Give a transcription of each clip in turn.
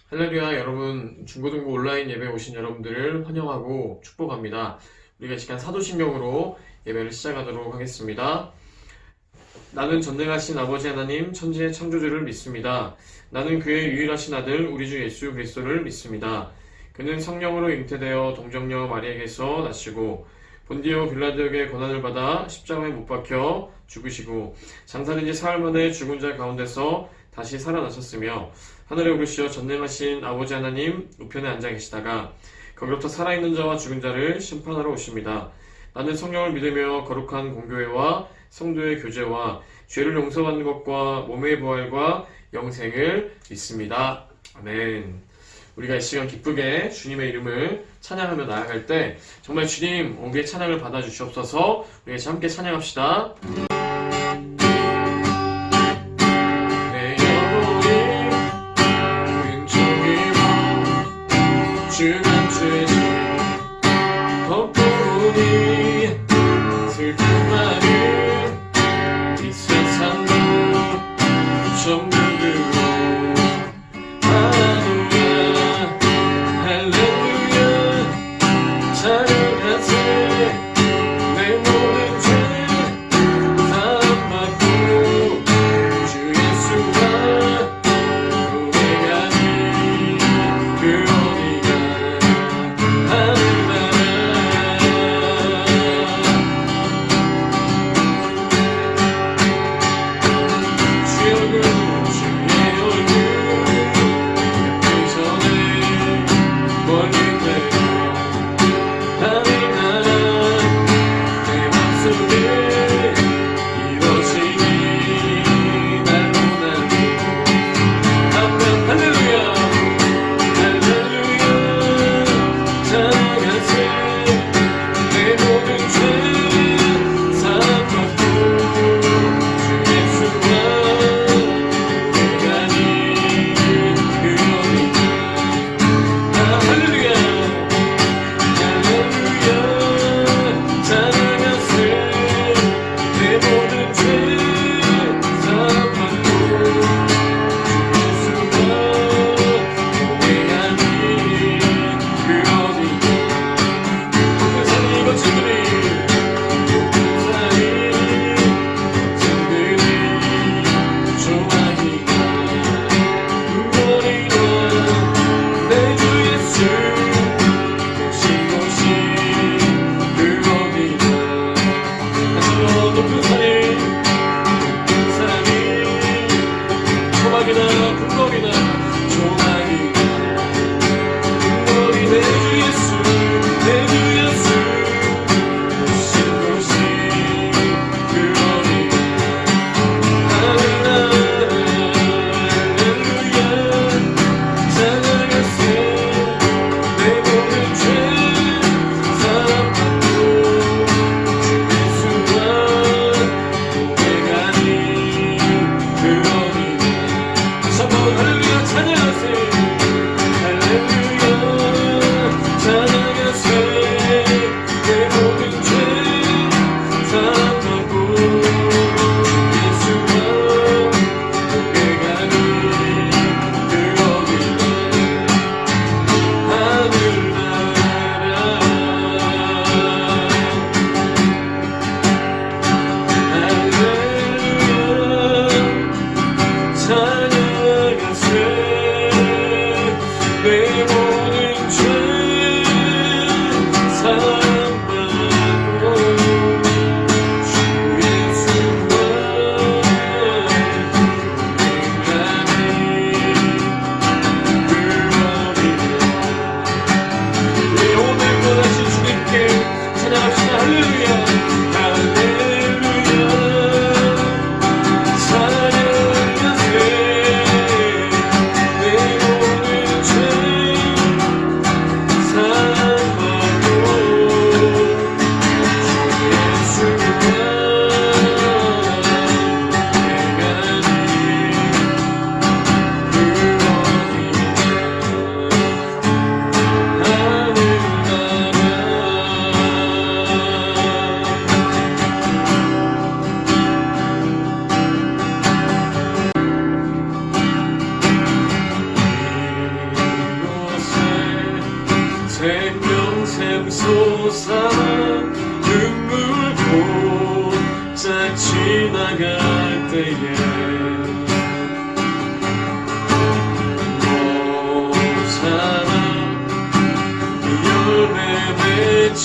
할렐루야, 여러분, 중고등부 온라인 예배 오신 여러분들을 환영하고 축복합니다. 우리가 이 시간 사도신경으로 예배를 시작하도록 하겠습니다. 나는 전능하신 아버지 하나님 천지의 창조주를 믿습니다. 나는 그의 유일하신 아들 우리 주 예수 그리스도를 믿습니다. 그는 성령으로 잉태되어 동정녀 마리에게서 나시고 본디오 빌라도에게 고난을 받아 십자가에 못 박혀 죽으시고 장사된 지 사흘 만에 죽은 자 가운데서 다시 살아나셨으며 하늘에 오르시어 전능하신 아버지 하나님 우편에 앉아 계시다가 거기로부터 살아있는 자와 죽은 자를 심판하러 오십니다. 나는 성령을 믿으며 거룩한 공교회와 성도의 교제와 죄를 용서받는 것과 몸의 부활과 영생을 믿습니다. 아멘. 우리가 이 시간 기쁘게 주님의 이름을 찬양하며 나아갈 때 정말 주님 온게 찬양을 받아주시옵소서. 우리 같이 함께 찬양합시다. 주는 죄지 덮어오니 슬픈 마음 이 세상도 전부 그로 할렐루야 할렐루야 찬양하세 내 모든 죄 다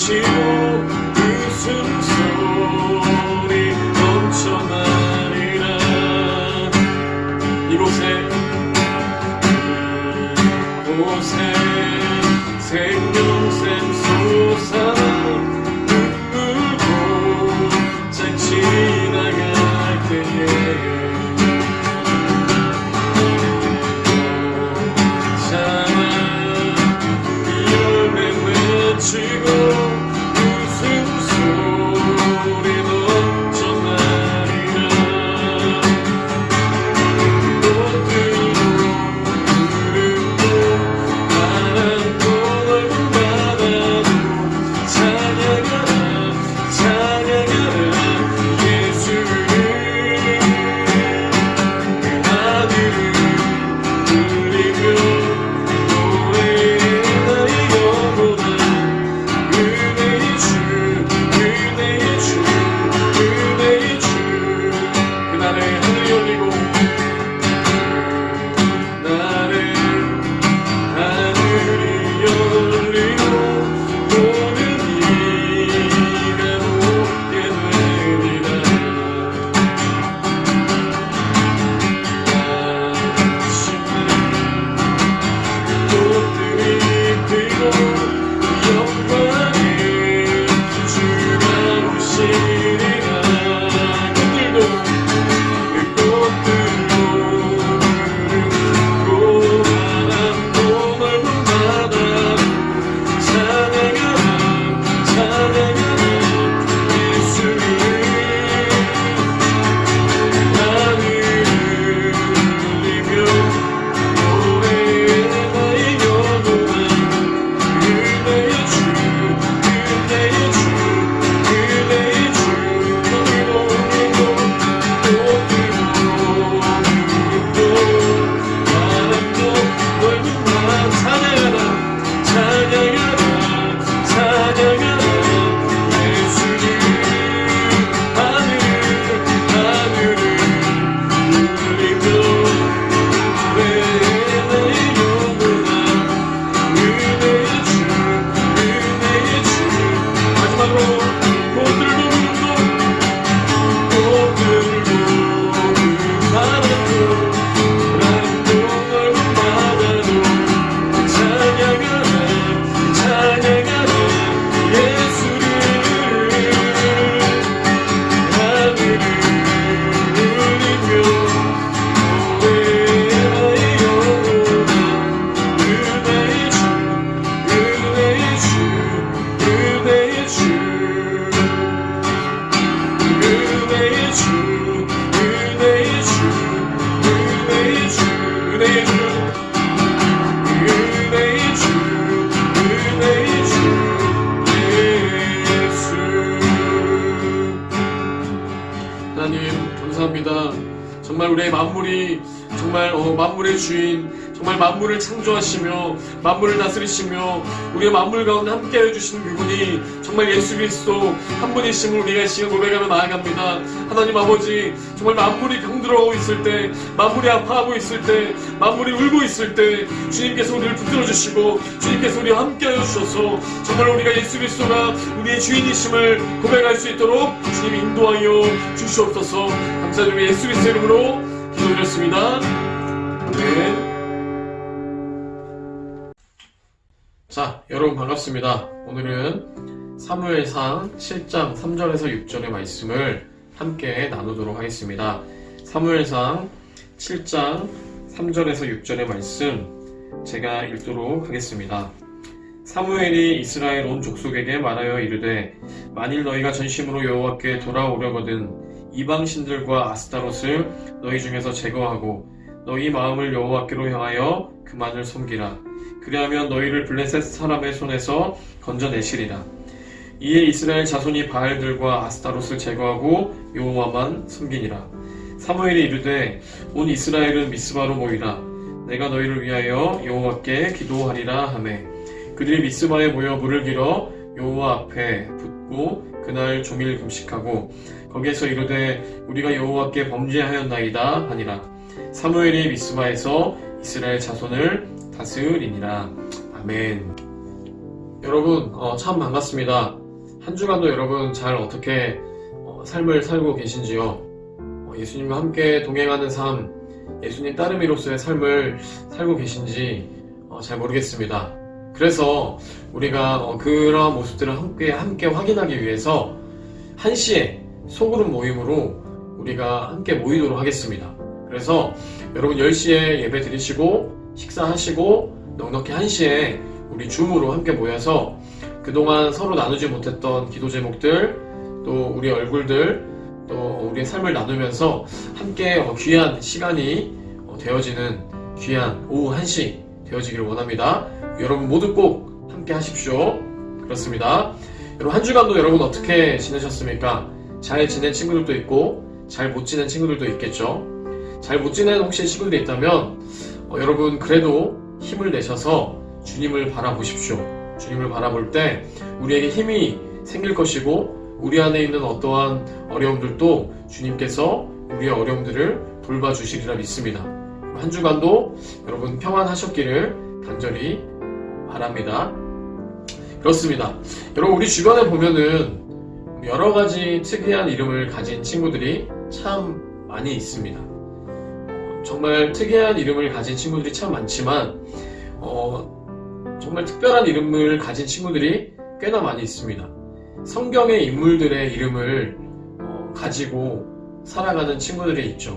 외치고 웃음소리 넘쳐나리라. 이곳에 생명샘 솟아 울고 짝지 나갈 때에 참아 열매 외치고 웃음소리 넘쳐나리라. 꽃들도 푸르고 바람도 넓은 바다도 찬양하라 찬양하라 예수를. 그 하늘을 누리며 노래해 나의 영혼아. 은혜의 주 은혜의 주 은혜의 주. 그날에 하늘이 열리고 나를 하늘이 열리고 모든 이가 높게 되리라. 꽃들이 피고 영광의 주가 오시리라. 꽃들도 푸르고 바람도 넓은 바다도 찬양하라 찬양하라 예수를. 하늘을 울리며 노래해 나의 영혼아. 은혜의 주 은혜의 주 은혜의 주. 너희도 울리고 꽃들도 푸르고 바람도 넓은 바다 찬양하라 찬양하라 찬양하라 예수를. 하늘을 울리며 노래해 나의 영혼아. 은혜의 주 은혜의 주. 마지막으로 꽃들도 바람도 넓은 바다도 찬양하라 찬양하라 예수를. 하늘을 울리며 노래해 나의 영혼아. 은혜의 주 은혜의 주 은혜의 주 은혜의 주 은혜의 주 은혜의 주 은혜의 주 은혜의 주 은혜의 주 예수. 하나님 감사합니다. 정말 우리의 만물이 정말 만물의 주인, 정말 만물을 창조하시며 만물을 다스리시며 우리의 만물 가운데 함께해 주신 그분이 정말 예수 그리스도 한 분이심을 우리가 이 시간 고백하며 나아갑니다. 하나님 아버지, 정말 만물이 병들어오고 있을 때, 만물이 아파하고 있을 때, 만물이 울고 있을 때 주님께서 우리를 붙들어 주시고 주님께서 우리와 함께하여 주셔서 정말 우리가 예수 그리스도가 우리의 주인이심을 고백할 수 있도록 주님이 인도하여 주시옵소서. 감사드리며 예수 그리스도 이름으로 기도드렸습니다. 아멘. 자, 여러분 반갑습니다. 오늘은 사무엘상 7장 3절에서 6절의 말씀을 함께 나누도록 하겠습니다. 사무엘상 7장 3절에서 6절의 말씀 제가 읽도록 하겠습니다. 사무엘이 이스라엘 온 족속에게 말하여 이르되 만일 너희가 전심으로 여호와께 돌아오려거든 이방 신들과 아스타롯을 너희 중에서 제거하고 너희 마음을 여호와께로 향하여 그만을 섬기라. 그리하면 너희를 블레셋 사람의 손에서 건져내시리라. 이에 이스라엘 자손이 바알들과 아스타롯을 제거하고 여호와만 섬기니라. 사무엘이 이르되 온 이스라엘은 미스바로 모이라. 내가 너희를 위하여 여호와께 기도하리라 하매 그들이 미스바에 모여 물을 길어 여호와 앞에 붓고 그날 종일 금식하고 거기에서 이르되 우리가 여호와께 범죄하였나이다 하니라. 사무엘이 미스바에서 이스라엘 자손을 다스리니라. 아멘. 여러분, 참 반갑습니다. 한 주간도 여러분 잘 어떻게 삶을 살고 계신지요? 예수님과 함께 동행하는 삶, 예수님 따르미로서의 삶을 살고 계신지 잘 모르겠습니다. 그래서 우리가 그러한 모습들을 함께 확인하기 위해서 1시에 소그룹 모임으로 우리가 함께 모이도록 하겠습니다. 그래서 여러분 10시에 예배 드리시고 식사하시고 넉넉히 1시에 우리 줌으로 함께 모여서 그동안 서로 나누지 못했던 기도 제목들, 또 우리 얼굴들, 또 우리의 삶을 나누면서 함께 귀한 시간이 되어지는 귀한 오후 1시 되어지기를 원합니다. 여러분 모두 꼭 함께 하십시오. 그렇습니다. 여러분 한 주간도 여러분 어떻게 지내셨습니까? 잘 지낸 친구들도 있고 잘 못 지낸 친구들도 있겠죠. 잘 못 지낸 혹시 친구들이 있다면 여러분 그래도 힘을 내셔서 주님을 바라보십시오. 주님을 바라볼 때 우리에게 힘이 생길 것이고 우리 안에 있는 어떠한 어려움들도 주님께서 우리의 어려움들을 돌봐주시리라 믿습니다. 한 주간도 여러분 평안하셨기를 간절히 바랍니다. 그렇습니다. 여러분 우리 주변에 보면은 여러 가지 특이한 이름을 가진 친구들이 참 많이 있습니다. 정말 특이한 이름을 가진 친구들이 참 많지만 정말 특별한 이름을 가진 친구들이 꽤나 많이 있습니다. 성경의 인물들의 이름을 가지고 살아가는 친구들이 있죠.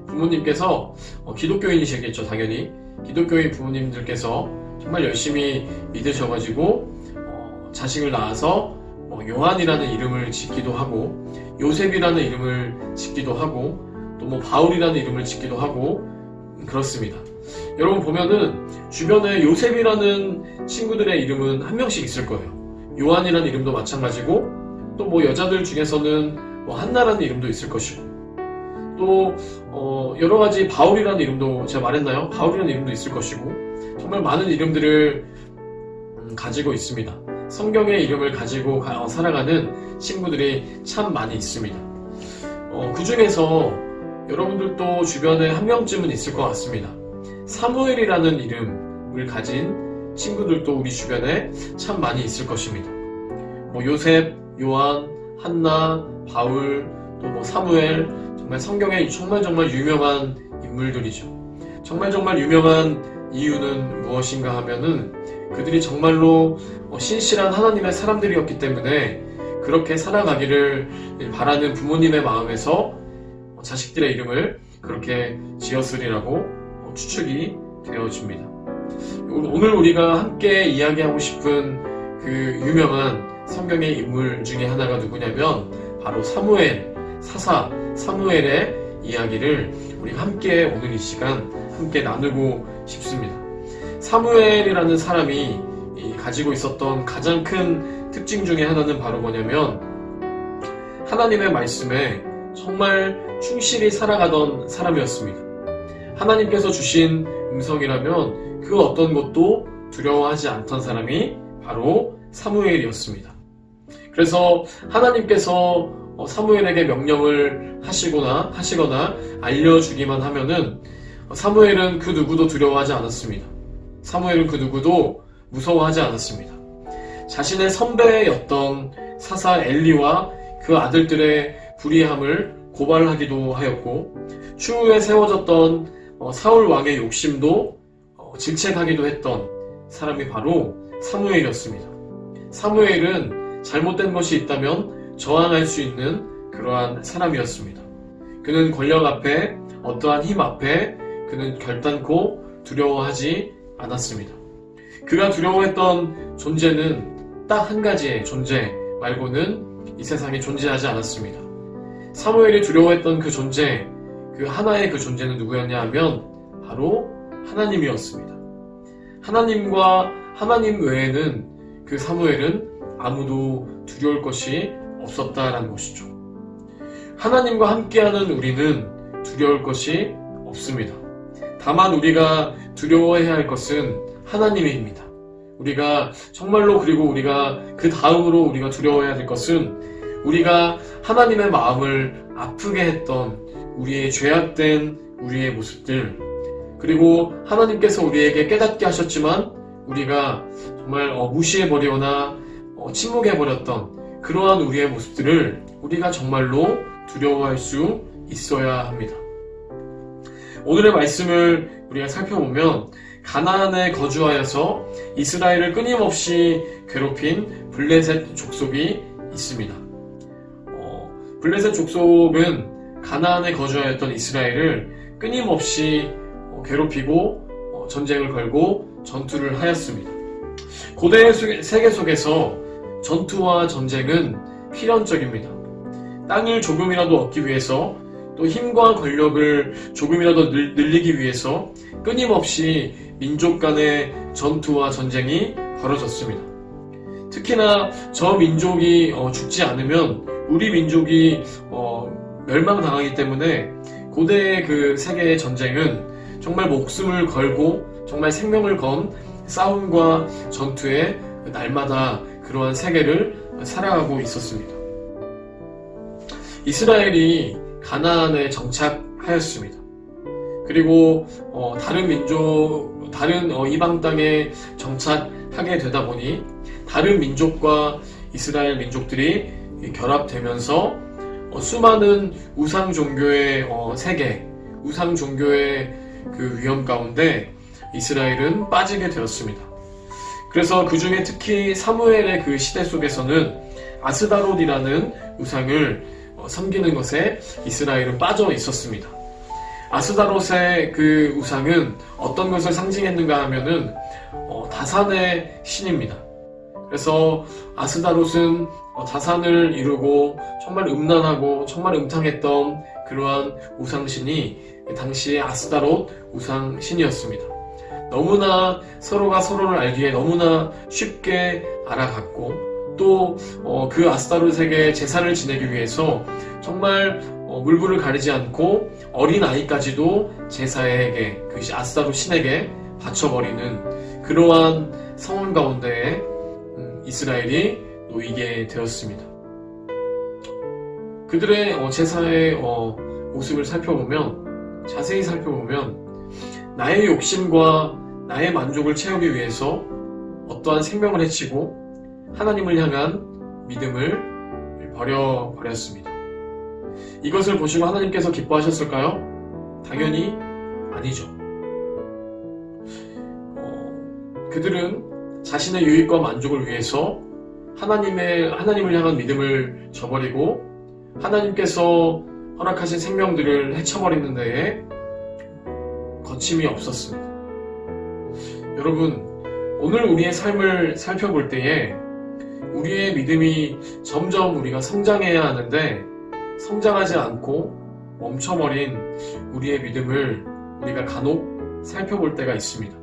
부모님께서 기독교인이시겠죠, 당연히. 기독교인 부모님들께서 정말 열심히 믿으셔가지고 자식을 낳아서 요한이라는 이름을 짓기도 하고 요셉이라는 이름을 짓기도 하고 또 바울이라는 이름을 짓기도 하고 그렇습니다. 여러분 보면은 주변에 요셉이라는 친구들의 이름은 한 명씩 있을 거예요. 요한이라는 이름도 마찬가지고 또 여자들 중에서는 한나라는 이름도 있을 것이고 또 여러 가지 바울이라는 이름도 제가 말했나요? 바울이라는 이름도 있을 것이고 정말 많은 이름들을 가지고 있습니다. 성경의 이름을 가지고 살아가는 친구들이 참 많이 있습니다. 그 중에서 여러분들도 주변에 한 명쯤은 있을 것 같습니다. 사무엘이라는 이름을 가진 친구들도 우리 주변에 참 많이 있을 것입니다. 요셉, 요한, 한나, 바울, 또 사무엘, 정말 성경에 정말 유명한 인물들이죠. 정말 유명한 이유는 무엇인가 하면은 그들이 정말로 신실한 하나님의 사람들이었기 때문에 그렇게 살아가기를 바라는 부모님의 마음에서 자식들의 이름을 그렇게 지었으리라고 추측이 되어집니다. 오늘 우리가 함께 이야기하고 싶은 그 유명한 성경의 인물 중에 하나가 누구냐면 바로 사사 사무엘의 이야기를 우리가 함께 오늘 이 시간 함께 나누고 싶습니다. 사무엘이라는 사람이 가지고 있었던 가장 큰 특징 중에 하나는 바로 뭐냐면 하나님의 말씀에 정말 충실히 살아가던 사람이었습니다. 하나님께서 주신 음성이라면 그 어떤 것도 두려워하지 않던 사람이 바로 사무엘이었습니다. 그래서 하나님께서 사무엘에게 명령을 하시거나 알려주기만 하면은 사무엘은 그 누구도 두려워하지 않았습니다. 사무엘은 그 누구도 무서워하지 않았습니다. 자신의 선배였던 사사 엘리와 그 아들들의 불의함을 고발하기도 하였고 추후에 세워졌던 사울 왕의 욕심도 질책하기도 했던 사람이 바로 사무엘이었습니다. 사무엘은 잘못된 것이 있다면 저항할 수 있는 그러한 사람이었습니다. 그는 권력 앞에 어떠한 힘 앞에 그는 결단코 두려워하지 않았습니다. 그가 두려워했던 존재는 딱 한 가지의 존재 말고는 이 세상에 존재하지 않았습니다. 사무엘이 두려워했던 그 존재, 그 하나의 그 존재는 누구였냐 하면 바로 하나님이었습니다. 하나님과 하나님 외에는 그 사무엘은 아무도 두려울 것이 없었다라는 것이죠. 하나님과 함께하는 우리는 두려울 것이 없습니다. 다만 우리가 두려워해야 할 것은 하나님입니다. 우리가 정말로 그리고 우리가 그 다음으로 우리가 두려워해야 될 것은 우리가 하나님의 마음을 아프게 했던 우리의 죄악된 우리의 모습들 그리고 하나님께서 우리에게 깨닫게 하셨지만 우리가 정말 무시해버리거나 침묵해버렸던 그러한 우리의 모습들을 우리가 정말로 두려워할 수 있어야 합니다. 오늘의 말씀을 우리가 살펴보면 가나안에 거주하여서 이스라엘을 끊임없이 괴롭힌 블레셋 족속이 있습니다. 블레셋 족속은 가나안에 거주하였던 이스라엘을 끊임없이 괴롭히고 전쟁을 걸고 전투를 하였습니다. 고대 세계 속에서 전투와 전쟁은 필연적입니다. 땅을 조금이라도 얻기 위해서 또 힘과 권력을 조금이라도 늘리기 위해서 끊임없이 민족 간의 전투와 전쟁이 벌어졌습니다. 특히나 저 민족이 죽지 않으면 우리 민족이 멸망당하기 때문에 고대의 그 세계의 전쟁은 정말 목숨을 걸고 정말 생명을 건 싸움과 전투에 날마다 그러한 세계를 살아가고 있었습니다. 이스라엘이 가나안에 정착하였습니다. 그리고 다른 이방 땅에 정착하게 되다 보니 다른 민족과 이스라엘 민족들이 결합되면서 수많은 우상 종교의 세계, 우상 종교의 그 위험 가운데 이스라엘은 빠지게 되었습니다. 그래서 그 중에 특히 사무엘의 그 시대 속에서는 아스다롯이라는 우상을 섬기는 것에 이스라엘은 빠져 있었습니다. 아스다롯의 그 우상은 어떤 것을 상징했는가 하면은 다산의 신입니다. 그래서 아스다롯은 다산을 이루고 정말 음란하고 정말 음탕했던 그러한 우상신이 당시의 아스다롯 우상신이었습니다. 너무나 서로가 서로를 알기에 너무나 쉽게 알아갔고 또 그 아스다롯에게 제사를 지내기 위해서 정말 물불을 가리지 않고 어린 아이까지도 제사에게 그 아스다롯 신에게 바쳐버리는 그러한 상황 가운데에 이스라엘이 놓이게 되었습니다. 그들의 제사의 모습을 살펴보면 자세히 살펴보면 나의 욕심과 나의 만족을 채우기 위해서 어떠한 생명을 해치고 하나님을 향한 믿음을 버려버렸습니다. 이것을 보시고 하나님께서 기뻐하셨을까요? 당연히 아니죠. 그들은 자신의 유익과 만족을 위해서 하나님을 향한 믿음을 저버리고 하나님께서 허락하신 생명들을 헤쳐버리는 데에 거침이 없었습니다. 여러분, 오늘 우리의 삶을 살펴볼 때에 우리의 믿음이 점점 우리가 성장해야 하는데 성장하지 않고 멈춰버린 우리의 믿음을 우리가 간혹 살펴볼 때가 있습니다.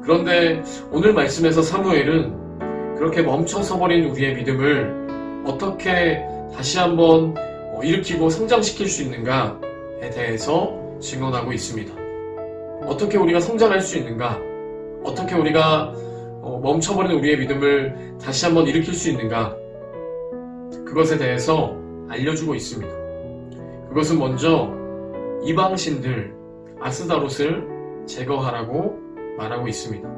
그런데 오늘 말씀에서 사무엘은 그렇게 멈춰서 버린 우리의 믿음을 어떻게 다시 한번 일으키고 성장시킬 수 있는가에 대해서 증언하고 있습니다. 어떻게 우리가 성장할 수 있는가? 어떻게 우리가 멈춰버린 우리의 믿음을 다시 한번 일으킬 수 있는가? 그것에 대해서 알려주고 있습니다. 그것은 먼저 이방신들 아스다롯을 제거하라고 말하고 있습니다.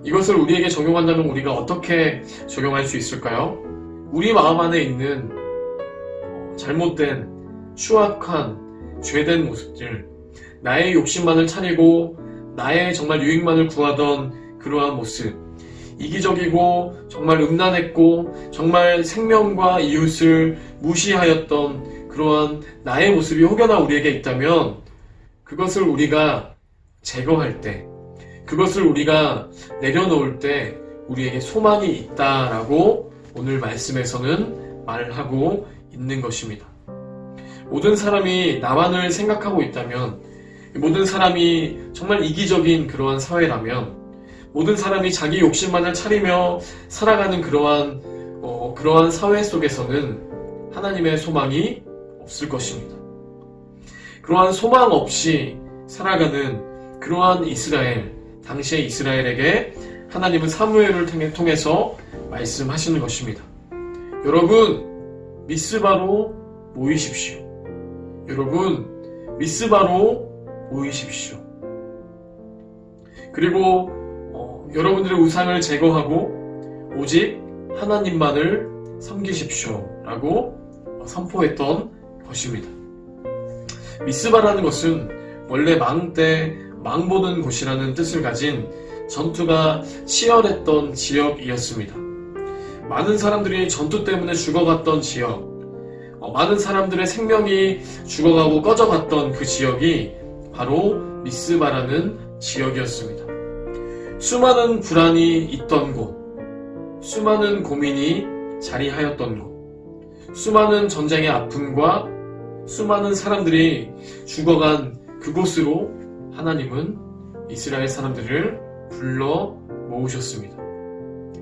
이것을 우리에게 적용한다면 우리가 어떻게 적용할 수 있을까요? 우리 마음 안에 있는 잘못된 추악한 죄된 모습들, 나의 욕심만을 차리고 나의 정말 유익만을 구하던 그러한 모습, 이기적이고 정말 음란했고 정말 생명과 이웃을 무시하였던 그러한 나의 모습이 혹여나 우리에게 있다면 그것을 우리가 제거할 때, 그것을 우리가 내려놓을 때 우리에게 소망이 있다라고 오늘 말씀에서는 말을 하고 있는 것입니다. 모든 사람이 나만을 생각하고 있다면, 모든 사람이 정말 이기적인 그러한 사회라면, 모든 사람이 자기 욕심만을 차리며 살아가는 그러한 사회 속에서는 하나님의 소망이 없을 것입니다. 그러한 소망 없이 살아가는 그러한 이스라엘, 당시의 이스라엘에게 하나님은 사무엘을 통해서 말씀하시는 것입니다. 여러분, 미스바로 모이십시오. 여러분, 미스바로 모이십시오. 그리고 여러분들의 우상을 제거하고 오직 하나님만을 섬기십시오 라고 선포했던 것입니다. 미스바라는 것은 원래 망때 망보는 곳이라는 뜻을 가진 전투가 치열했던 지역이었습니다. 많은 사람들이 전투 때문에 죽어갔던 지역, 많은 사람들의 생명이 죽어가고 꺼져갔던 그 지역이 바로 미스바라는 지역이었습니다. 수많은 불안이 있던 곳, 수많은 고민이 자리하였던 곳, 수많은 전쟁의 아픔과 수많은 사람들이 죽어간 그곳으로 하나님은 이스라엘 사람들을 불러 모으셨습니다.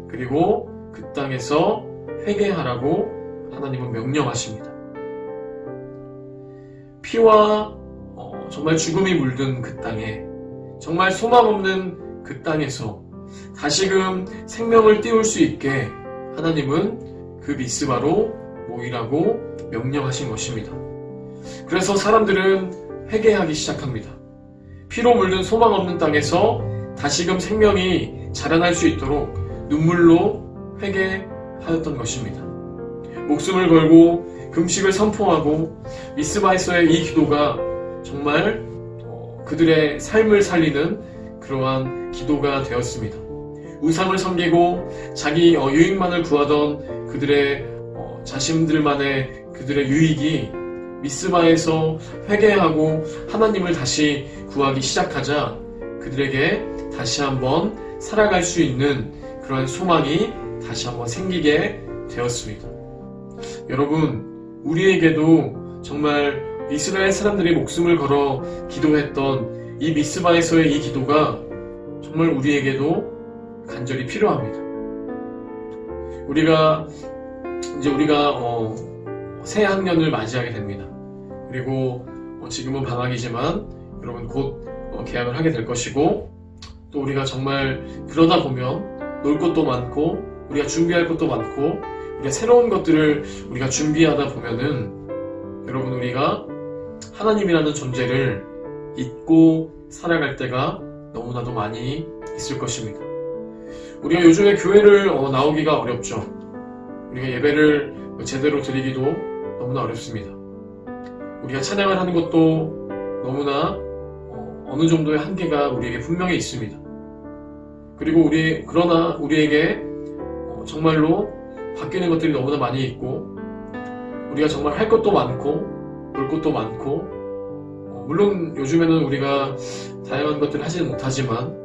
그리고 그 땅에서 회개하라고 하나님은 명령하십니다. 피와 정말 죽음이 물든 그 땅에, 정말 소망 없는 그 땅에서 다시금 생명을 띄울 수 있게 하나님은 그 미스바로 모이라고 명령하신 것입니다. 그래서 사람들은 회개하기 시작합니다. 피로 물든 소망 없는 땅에서 다시금 생명이 자라날 수 있도록 눈물로 회개하였던 것입니다. 목숨을 걸고 금식을 선포하고 미스바에서의 이 기도가 정말 그들의 삶을 살리는 그러한 기도가 되었습니다. 우상을 섬기고 자기 유익만을 구하던 그들의 자신들만의 그들의 유익이 미스바에서 회개하고 하나님을 다시 구하기 시작하자 그들에게 다시 한번 살아갈 수 있는 그러한 소망이 다시 한번 생기게 되었습니다. 여러분, 우리에게도 정말 이스라엘 사람들이 목숨을 걸어 기도했던 이 미스바에서의 이 기도가 정말 우리에게도 간절히 필요합니다. 우리가 새 학년을 맞이하게 됩니다. 그리고 지금은 방학이지만 여러분 곧 개학을 하게 될 것이고, 또 우리가 정말 그러다 보면 놀 것도 많고 우리가 준비할 것도 많고 우리가 새로운 것들을 우리가 준비하다 보면은 여러분 우리가 하나님이라는 존재를 잊고 살아갈 때가 너무나도 많이 있을 것입니다. 우리가 요즘에 교회를 나오기가 어렵죠. 우리가 예배를 제대로 드리기도 너무나 어렵습니다. 우리가 찬양을 하는 것도 너무나 어느 정도의 한계가 우리에게 분명히 있습니다. 그리고 그러나 우리에게 정말로 바뀌는 것들이 너무나 많이 있고, 우리가 정말 할 것도 많고 볼 것도 많고, 물론 요즘에는 우리가 다양한 것들을 하지는 못하지만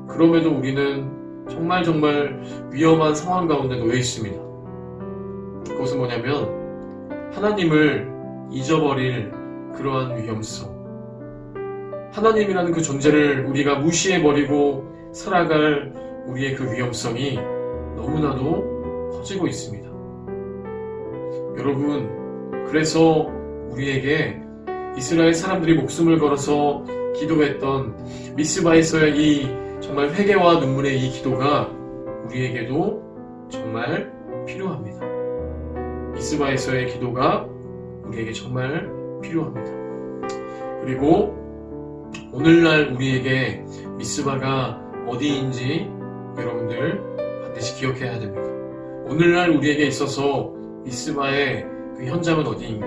그럼에도 우리는 정말 위험한 상황 가운데 놓여 있습니다. 그것은 뭐냐면 하나님을 잊어버릴 그러한 위험성, 하나님이라는 그 존재를 우리가 무시해버리고 살아갈 우리의 그 위험성이 너무나도 커지고 있습니다. 여러분, 그래서 우리에게 이스라엘 사람들이 목숨을 걸어서 기도했던 미스바에서의 이 정말 회개와 눈물의 이 기도가 우리에게도 정말 필요합니다. 미스바에서의 기도가 우리에게 정말 필요합니다. 그리고 오늘날 우리에게 미스바가 어디인지 여러분들 반드시 기억해야 됩니다. 오늘날 우리에게 있어서 미스바의 그 현장은 어디인가?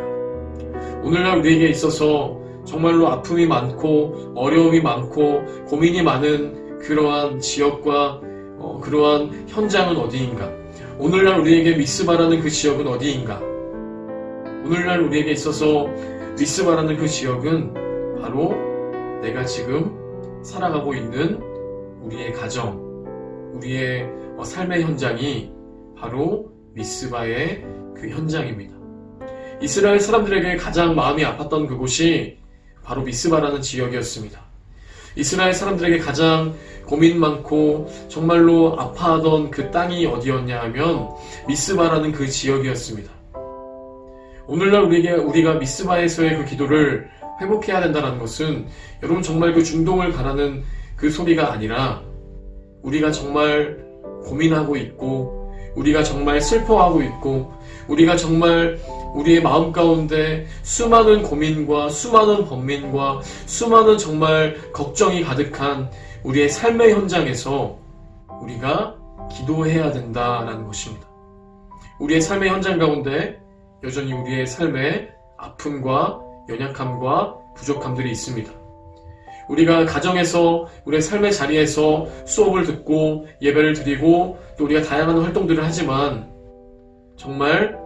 오늘날 우리에게 있어서 정말로 아픔이 많고 어려움이 많고 고민이 많은 그러한 지역과 그러한 현장은 어디인가? 오늘날 우리에게 미스바라는 그 지역은 어디인가? 오늘날 우리에게 있어서 미스바라는 그 지역은 바로 내가 지금 살아가고 있는 우리의 가정, 우리의 삶의 현장이 바로 미스바의 그 현장입니다. 이스라엘 사람들에게 가장 마음이 아팠던 그곳이 바로 미스바라는 지역이었습니다. 이스라엘 사람들에게 가장 고민 많고 정말로 아파하던 그 땅이 어디였냐 하면 미스바라는 그 지역이었습니다. 오늘날 우리가 미스바에서의 그 기도를 회복해야 된다는 것은 여러분 정말 그 중동을 바라는 그 소리가 아니라 우리가 정말 고민하고 있고 우리가 정말 슬퍼하고 있고 우리가 정말 우리의 마음 가운데 수많은 고민과 수많은 번민과 수많은 정말 걱정이 가득한 우리의 삶의 현장에서 우리가 기도해야 된다라는 것입니다. 우리의 삶의 현장 가운데 여전히 우리의 삶에 아픔과 연약함과 부족함들이 있습니다. 우리가 가정에서 우리의 삶의 자리에서 수업을 듣고 예배를 드리고 또 우리가 다양한 활동들을 하지만 정말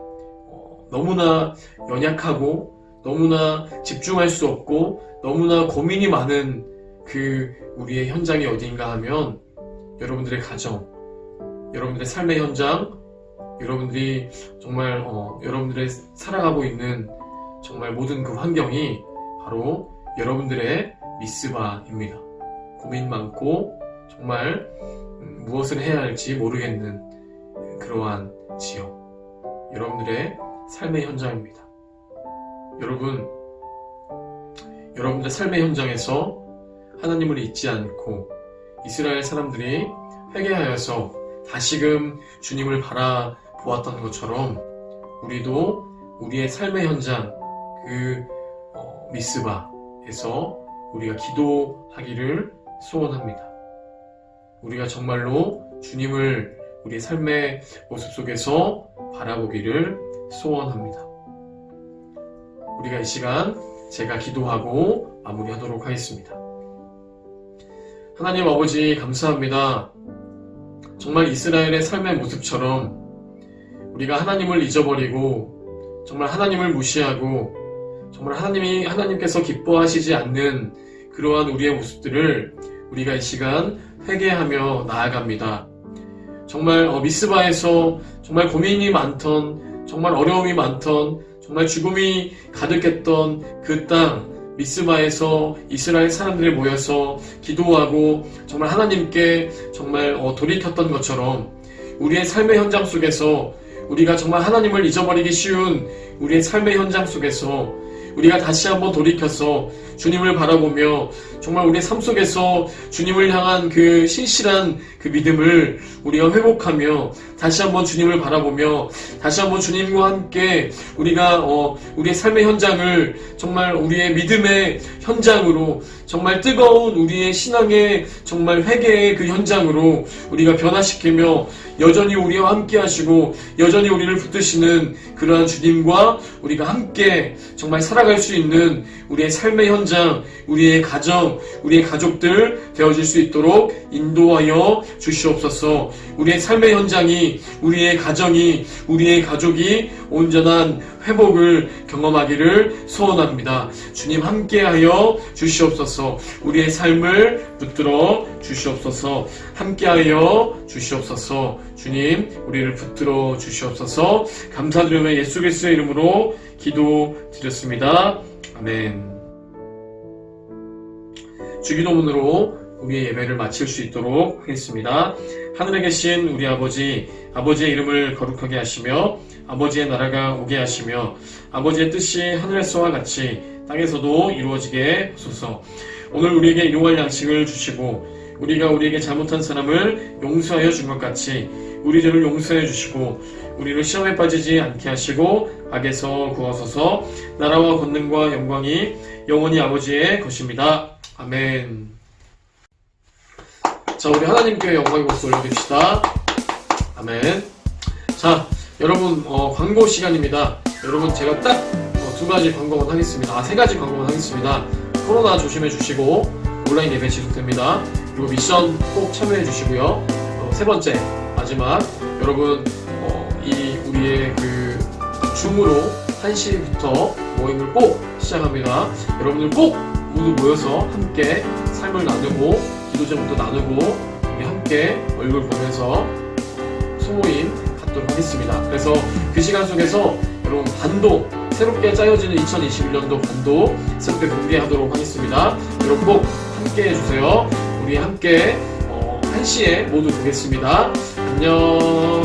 너무나 연약하고 너무나 집중할 수 없고 너무나 고민이 많은 그 우리의 현장이 어디인가 하면 여러분들의 가정, 여러분들의 삶의 현장, 여러분들이 정말 여러분들의 살아가고 있는 정말 모든 그 환경이 바로 여러분들의 미스바입니다. 고민 많고 정말 무엇을 해야 할지 모르겠는 그러한 지역, 여러분들의 삶의 현장입니다. 여러분들의 삶의 현장에서 하나님을 잊지 않고 이스라엘 사람들이 회개하여서 다시금 주님을 바라보았던 것처럼 우리도 우리의 삶의 현장 미스바에서 우리가 기도하기를 소원합니다. 우리가 정말로 주님을 우리의 삶의 모습 속에서 바라보기를 소원합니다. 우리가 이 시간 제가 기도하고 마무리하도록 하겠습니다. 하나님 아버지 감사합니다. 정말 이스라엘의 삶의 모습처럼 우리가 하나님을 잊어버리고 정말 하나님을 무시하고 정말 하나님께서 기뻐하시지 않는 그러한 우리의 모습들을 우리가 이 시간 회개하며 나아갑니다. 정말 미스바에서 정말 고민이 많던 정말 어려움이 많던 정말 죽음이 가득했던 그 땅 미스바에서 이스라엘 사람들이 모여서 기도하고 정말 하나님께 정말 돌이켰던 것처럼 우리의 삶의 현장 속에서 우리가 정말 하나님을 잊어버리기 쉬운 우리의 삶의 현장 속에서 우리가 다시 한번 돌이켜서 주님을 바라보며 정말 우리의 삶 속에서 주님을 향한 그 신실한 그 믿음을 우리가 회복하며 다시 한번 주님을 바라보며 다시 한번 주님과 함께 우리가 우리의 삶의 현장을 정말 우리의 믿음의 현장으로 정말 뜨거운 우리의 신앙의 정말 회개의 그 현장으로 우리가 변화시키며 여전히 우리와 함께 하시고 여전히 우리를 붙드시는 그러한 주님과 우리가 함께 정말 살아갈 수 있는 우리의 삶의 현장, 우리의 가정, 우리의 가족들 되어질 수 있도록 인도하여 주시옵소서. 우리의 삶의 현장이, 우리의 가정이, 우리의 가족이 온전한 회복을 경험하기를 소원합니다. 주님 함께하여 주시옵소서. 우리의 삶을 붙들어 주시옵소서. 함께하여 주시옵소서. 주님 우리를 붙들어 주시옵소서. 감사드리며 예수 그리스도의 이름으로 기도드렸습니다. 아멘. 주기도문으로 우리의 예배를 마칠 수 있도록 하겠습니다. 하늘에 계신 우리 아버지, 아버지의 이름을 거룩하게 하시며 아버지의 나라가 오게 하시며 아버지의 뜻이 하늘에서와 같이 땅에서도 이루어지게 하소서. 오늘 우리에게 일용할 양식을 주시고 우리가 우리에게 잘못한 사람을 용서하여 준 것 같이 우리 죄를 용서해 주시고 우리를 시험에 빠지지 않게 하시고 악에서 구하소서. 나라와 권능과 영광이 영원히 아버지의 것입니다. 아멘. 자, 우리 하나님께 영광의 박수 올려드립시다. 아멘. 자, 여러분 광고 시간입니다. 여러분 제가 딱 두 가지 광고만 하겠습니다. 세 가지 광고만 하겠습니다. 코로나 조심해 주시고 온라인 예배 지속됩니다. 그리고 미션 꼭 참여해 주시고요. 세 번째 마지막 여러분 우리의 그 줌으로 1시부터 모임을 꼭 시작합니다. 여러분들 꼭 모두 모여서 함께 삶을 나누고 기도 제목도 나누고 우리 함께 얼굴 보면서 소모임 갖도록 하겠습니다. 그래서 그 시간 속에서 여러분 반도 새롭게 짜여지는 2021년도 반도 새롭게 공개하도록 하겠습니다. 여러분 꼭 함께 해주세요. 우리 함께 1시에 모두 보겠습니다. 안녕.